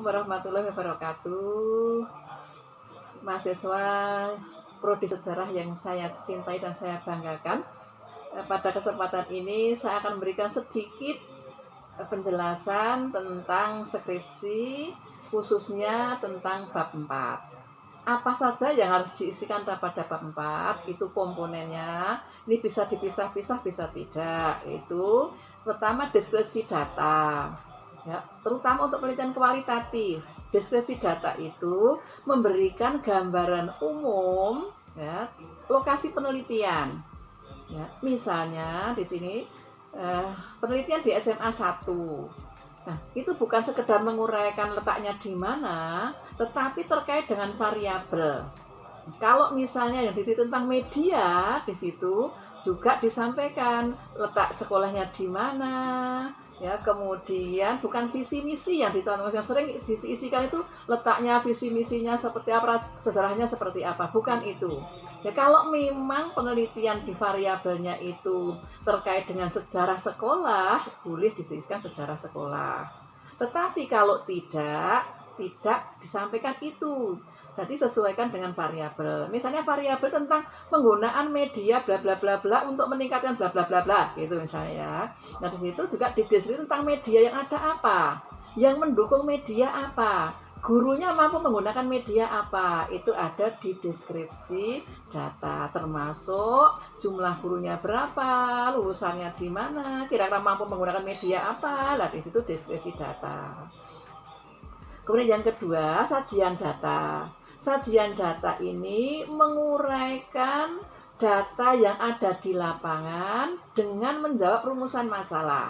Assalamualaikum warahmatullahi wabarakatuh. Mahasiswa Prodi Sejarah yang saya cintai dan saya banggakan. Pada kesempatan ini saya akan memberikan sedikit penjelasan tentang skripsi, khususnya tentang bab 4. Apa saja yang harus diisikan pada bab 4, itu komponennya. Ini bisa dipisah-pisah, bisa tidak. Itu pertama deskripsi data. Ya, terutama untuk penelitian kualitatif, deskripsi data itu memberikan gambaran umum, ya, lokasi penelitian. Ya, misalnya di sini penelitian di SMA 1. Nah, itu bukan sekedar menguraikan letaknya di mana, tetapi terkait dengan variabel. Kalau misalnya yang diteliti tentang media, di situ juga disampaikan letak sekolahnya di mana, ya, kemudian bukan visi misi yang ditanyakan, yang sering diisikan itu letaknya, visi misinya seperti apa, sejarahnya seperti apa, bukan itu. Ya, kalau memang penelitian di variabelnya itu terkait dengan sejarah sekolah, boleh diisikan sejarah sekolah. Tetapi kalau tidak disampaikan itu. Jadi sesuaikan dengan variabel. Misalnya variabel tentang penggunaan media bla bla bla bla untuk meningkatkan bla bla bla bla gitu misalnya. Nah, di situ juga dideskripsi tentang media yang ada apa, yang mendukung media apa, gurunya mampu menggunakan media apa, itu ada di deskripsi data, termasuk jumlah gurunya berapa, lulusannya di mana, kira-kira mampu menggunakan media apa. Lah di situ deskripsi data. Kemudian yang kedua, sajian data. Sajian data ini menguraikan data yang ada di lapangan dengan menjawab rumusan masalah.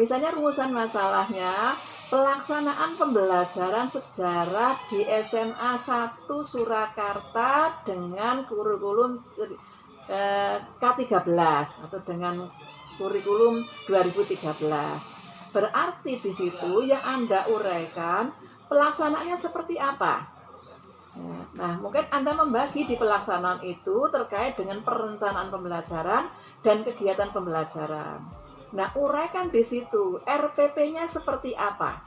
Misalnya rumusan masalahnya, pelaksanaan pembelajaran sejarah di SMA 1 Surakarta dengan kurikulum K13 atau dengan kurikulum 2013. Berarti di situ yang Anda uraikan pelaksanaannya seperti apa. Nah, mungkin Anda membagi di pelaksanaan itu terkait dengan perencanaan pembelajaran dan kegiatan pembelajaran. Nah, uraikan di situ RPP-nya seperti apa,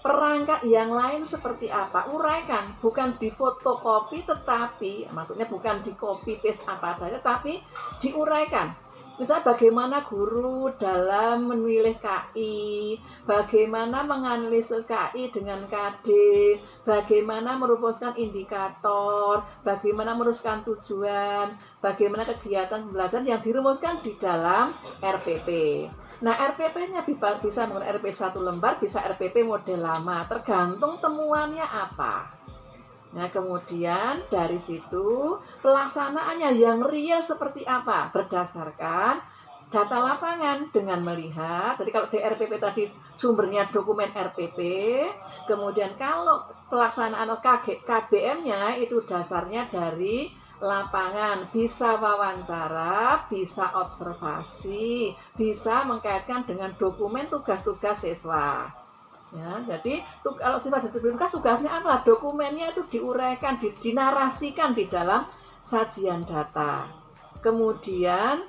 perangkat yang lain seperti apa, uraikan, bukan di fotokopi, tetapi maksudnya bukan di copy paste apa adanya, tapi diuraikan. Misalnya bagaimana guru dalam memilih KI, bagaimana menganalisis KI dengan KD, bagaimana merumuskan indikator, bagaimana merumuskan tujuan, bagaimana kegiatan pembelajaran yang dirumuskan di dalam RPP. Nah, RPP-nya bisa menggunakan RPP 1 lembar, bisa RPP model lama, tergantung temuannya apa. Nah, kemudian dari situ pelaksanaannya yang real seperti apa berdasarkan data lapangan dengan melihat. Jadi kalau di RPP tadi sumbernya dokumen RPP, kemudian kalau pelaksanaan KBM-nya itu dasarnya dari lapangan, bisa wawancara, bisa observasi, bisa mengkaitkan dengan dokumen tugas-tugas siswa. Ya, jadi kalau sifat tugasnya apa? Dokumennya itu diuraikan, dinarasikan di dalam sajian data. Kemudian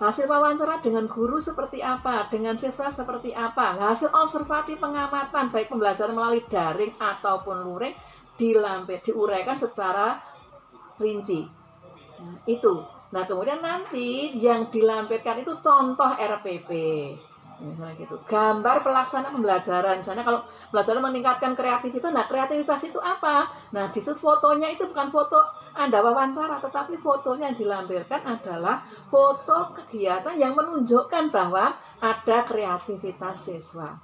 hasil wawancara dengan guru seperti apa, dengan siswa seperti apa, hasil observasi pengamatan baik pembelajaran melalui daring ataupun luring diuraikan secara rinci. Nah, itu. Nah, kemudian nanti yang dilampirkan itu contoh RPP. Misalnya gitu, gambar pelaksanaan pembelajaran. Misalnya kalau belajar meningkatkan kreativitas, nah kreativitas itu apa? Nah, di situ fotonya itu bukan foto Anda wawancara, tetapi fotonya yang dilampirkan adalah foto kegiatan yang menunjukkan bahwa ada kreativitas siswa,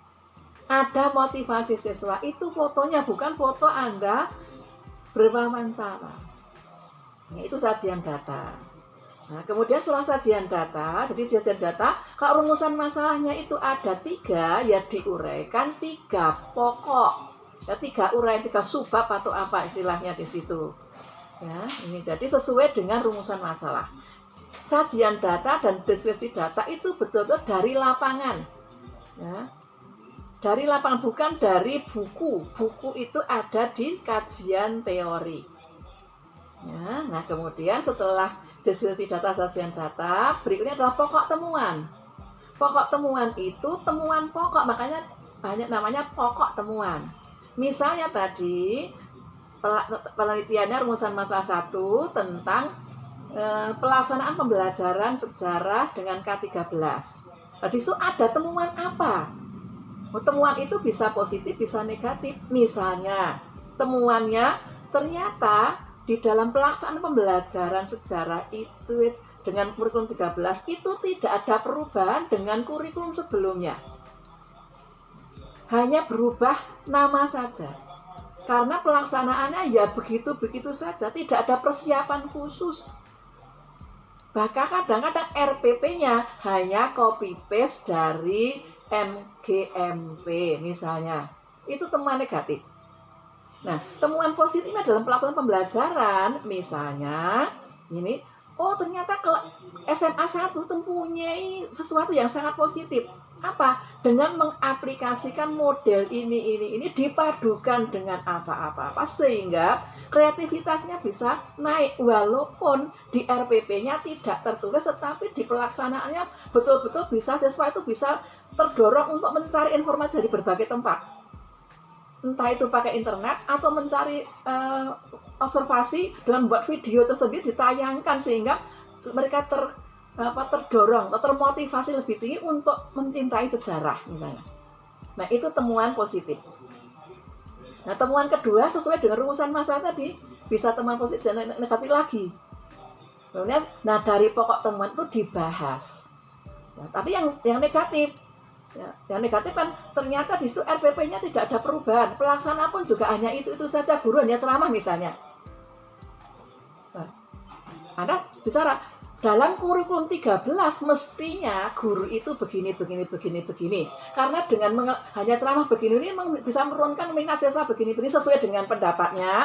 ada motivasi siswa. Itu fotonya, bukan foto Anda berwawancara. Nah, itu sajian data. Nah, kemudian setelah sajian data, jadi sajian data, kalau rumusan masalahnya itu ada 3, ya diuraikan 3 pokok, ya 3 uraian, 3 subbab atau apa istilahnya di situ. Ya, ini jadi sesuai dengan rumusan masalah. Sajian data dan deskripsi data itu betul-betul dari lapangan, ya, dari lapangan, bukan dari buku. Buku itu ada di kajian teori. Ya, nah kemudian setelah deskripsi data, sajian data, berikutnya adalah pokok temuan. Pokok temuan itu temuan pokok, makanya banyak namanya pokok temuan. Misalnya tadi penelitiannya rumusan masalah 1 tentang pelaksanaan pembelajaran sejarah dengan K13. Tadi itu ada temuan apa? Temuan itu bisa positif, bisa negatif. Misalnya, temuannya ternyata di dalam pelaksanaan pembelajaran sejarah itu dengan kurikulum 13 itu tidak ada perubahan dengan kurikulum sebelumnya. Hanya berubah nama saja. Karena pelaksanaannya ya begitu-begitu saja, tidak ada persiapan khusus. Bahkan kadang-kadang RPP-nya hanya copy paste dari MGMP misalnya. Itu temuan negatif. Nah, temuan positifnya dalam pelaksanaan pembelajaran, misalnya ini, ternyata SMA 1 mempunyai sesuatu yang sangat positif. Apa? Dengan mengaplikasikan model ini dipadukan dengan apa-apa sehingga kreativitasnya bisa naik walaupun di RPP-nya tidak tertulis, tetapi di pelaksanaannya betul-betul bisa siswa itu bisa terdorong untuk mencari informasi dari berbagai tempat. Entah itu pakai internet atau mencari observasi dengan membuat video tersebut ditayangkan sehingga mereka terdorong atau termotivasi lebih tinggi untuk mencintai sejarah misalnya. Nah, itu temuan positif. Nah, temuan kedua sesuai dengan rumusan masalah tadi, bisa temuan positif dan negatif lagi. Kemudian, nah dari pokok temuan itu dibahas. Nah, tapi yang negatif, yang negatif kan ternyata di situ RPP-nya tidak ada perubahan, pelaksana pun juga hanya itu saja, guru hanya ceramah misalnya. Nah, Anda bicara dalam kurikulum 13 mestinya guru itu begini. Karena dengan hanya ceramah begini ini bisa menurunkan minat siswa begini sesuai dengan pendapatnya.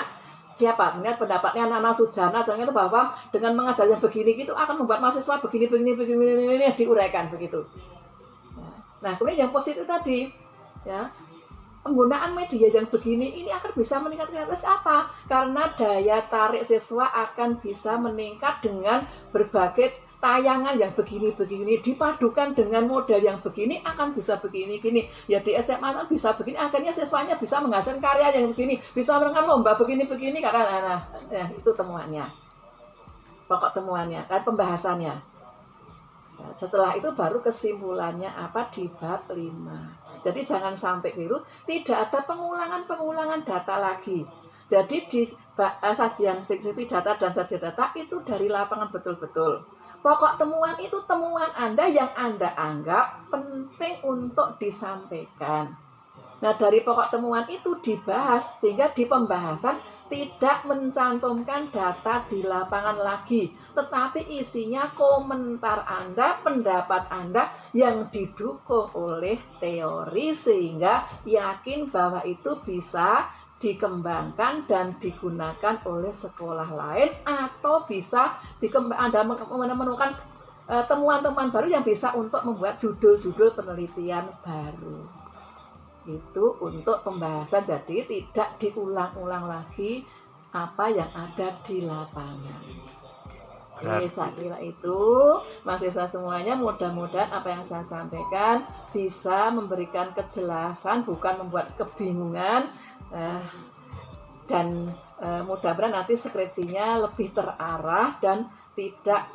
Siapa? Menurut pendapatnya Nana Sujana, ternyata bahwa dengan mengajar yang begini gitu akan membuat mahasiswa begini diuraikan begitu. Nah, kemudian yang positif tadi, ya, penggunaan media yang begini ini akan bisa meningkatkan kreativitas apa? Karena daya tarik siswa akan bisa meningkat dengan berbagai tayangan yang begini dipadukan dengan model yang begini akan bisa begini. Ya di SMA kan bisa begini, akhirnya siswanya bisa menghasilkan karya yang begini, bisa menangkan lomba begini karena itu temuannya. Pokok temuannya dan pembahasannya. Nah, setelah itu baru kesimpulannya apa di bab 5. Jadi jangan sampai keliru, tidak ada pengulangan data lagi. Jadi di sajian skripsi data dan sajian data itu dari lapangan betul-betul. Pokok temuan itu temuan Anda yang Anda anggap penting untuk disampaikan. Nah, dari pokok temuan itu dibahas sehingga di pembahasan tidak mencantumkan data di lapangan lagi, tetapi isinya komentar Anda, pendapat Anda yang didukung oleh teori sehingga yakin bahwa itu bisa dikembangkan dan digunakan oleh sekolah lain atau bisa Anda menemukan temuan-temuan baru yang bisa untuk membuat judul-judul penelitian baru. Itu untuk pembahasan, jadi tidak diulang-ulang lagi apa yang ada di lapangan. Oke, saya kira itu mahasiswa semuanya, mudah-mudahan apa yang saya sampaikan bisa memberikan kejelasan, bukan membuat kebingungan, dan mudah-mudahan nanti skripsinya lebih terarah dan tidak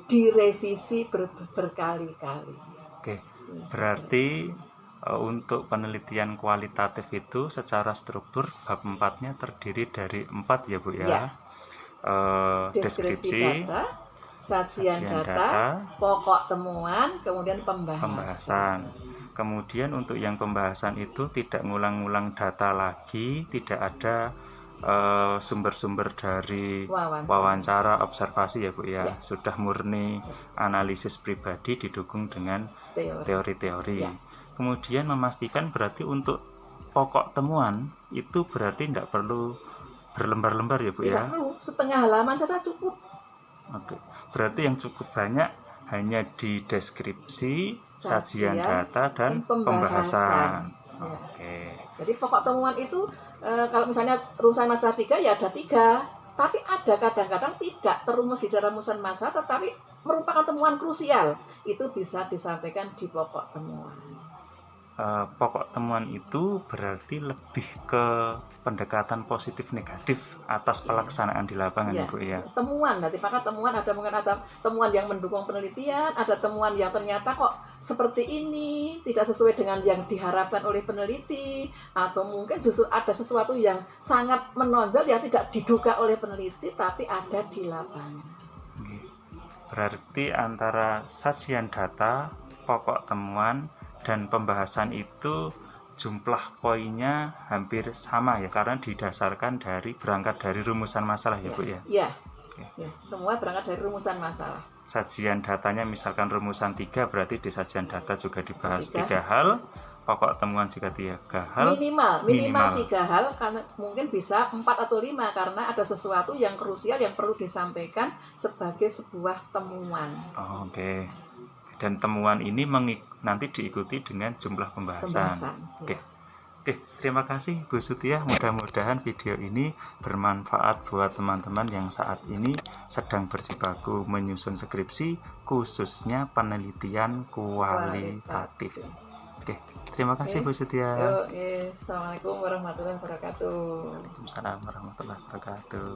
direvisi berkali-kali. Oke, berarti untuk penelitian kualitatif itu secara struktur bab 4-nya terdiri dari 4 ya Bu ya. Deskripsi data, sajian data, pokok temuan, kemudian pembahasan. Kemudian untuk yang pembahasan itu tidak ngulang-ngulang data lagi, tidak ada sumber-sumber dari wawancara, observasi ya Bu ya. Sudah murni analisis pribadi didukung dengan teori-teori. Ya. Kemudian memastikan berarti untuk pokok temuan itu berarti tidak perlu berlembar-lembar ya Bu ya? Tidak perlu, setengah halaman saja cukup. Oke, berarti yang cukup banyak hanya di deskripsi, sajian data, dan pembahasan. Ya. Oke. Jadi pokok temuan itu kalau misalnya rumusan masalah 3 ya ada 3. Tapi ada kadang-kadang tidak terumus di dalam rumusan masalah tetapi merupakan temuan krusial. Itu bisa disampaikan di pokok temuan. pokok temuan itu berarti lebih ke pendekatan positif negatif atas pelaksanaan di lapangan ya, Bu ya. Temuan, nanti maka temuan ada mungkin ada temuan yang mendukung penelitian, ada temuan yang ternyata kok seperti ini tidak sesuai dengan yang diharapkan oleh peneliti, atau mungkin justru ada sesuatu yang sangat menonjol yang tidak diduga oleh peneliti tapi ada di lapangan. Berarti antara sajian data, pokok temuan, dan pembahasan itu jumlah poinnya hampir sama ya, karena didasarkan berangkat dari rumusan masalah ya, Bu ya? Iya, semua berangkat dari rumusan masalah. Sajian datanya misalkan rumusan 3, berarti di sajian data juga dibahas 3 hal, pokok temuan juga 3 hal. Minimal 3 hal, karena mungkin bisa 4 atau 5 karena ada sesuatu yang krusial yang perlu disampaikan sebagai sebuah temuan. Oke. Dan temuan ini nanti diikuti dengan jumlah pembahasan. Oke, terima kasih Bu Sutiah. Mudah-mudahan video ini bermanfaat buat teman-teman yang saat ini sedang berjibaku menyusun skripsi, khususnya penelitian kualitatif. Oke, terima kasih Bu Sutiah. Assalamualaikum warahmatullahi wabarakatuh. Waalaikumsalam warahmatullahi wabarakatuh.